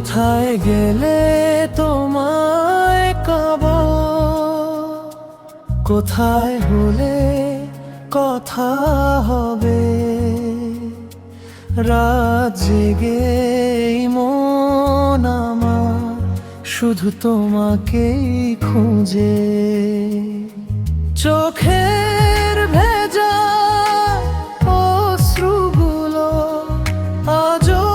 কোথায় গেলে তোমায় কাবা, কোথায় হলে কথা হবে। রাত জেগে মন আমার শুধু তোমাকেই খুঁজে। চোখের ভেজা অশ্রুগুলো আজও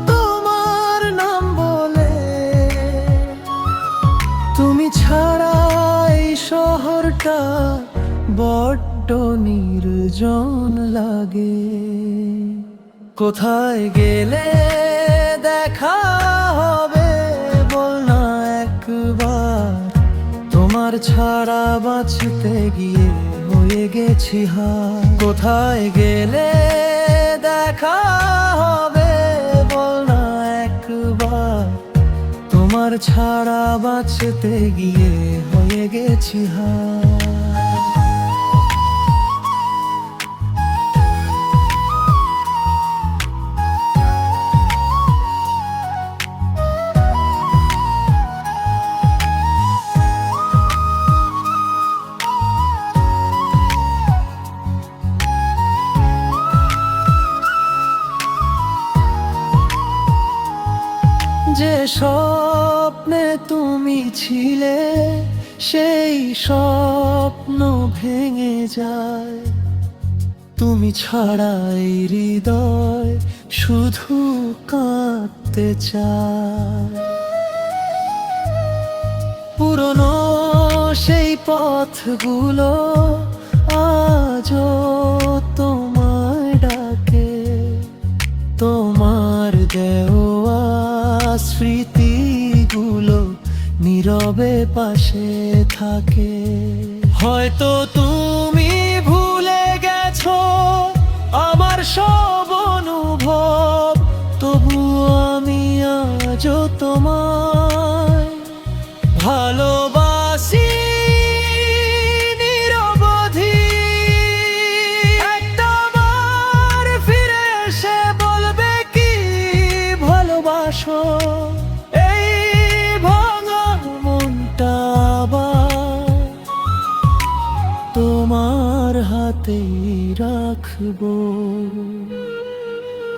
তোমার নাম বলে। তুমি ছাড়া এই শহরটা বড্ড নির্জন লাগে। কোথায় গেলে দেখা হবে বল না একবার। তোমার ছাড়া বাঁচতে গিয়ে হয়ে গেছি হার। কোথায় গেলে দেখা হবে বল না একবার। তোমার ছাড়া বাঁচতে গিয়ে হয়ে গেছি হার। যে স্বপ্নে তুমি ছিলে সেই স্বপ্ন ভেঙে যায়। তুমি ছাড়াই হৃদয় শুধু কাঁদতে চায়। পুরনো সেই পথগুলো আজও তোমায় ডাকে। তোমার দেওয়া স্মৃতিগুলো নীরবে পাশে থাকে। হয়তো তুমি ভুলে গেছো আমার সব অনুভব, তবুও আমি আজও তোমায় ভালোবাসি নিরবধি। একটাবার ফিরে এসে বলবে কি ভালোবাসো এই ভাঙা মনটা আবার তোমার হাতেই রাখবো।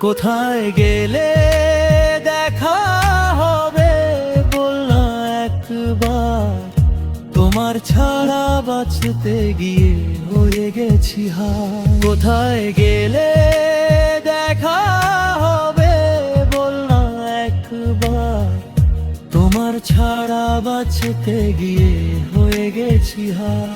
কোথায় গেলে দেখা হবে বল না একবার। তোমার ছাড়া বাঁচতে গিয়ে হয়ে গেছি হার। কোথায় গেলে দেখা হবে বল না একবার। তোমার ছাড়া বাঁচতে গিয়ে হয়ে গেছি হার।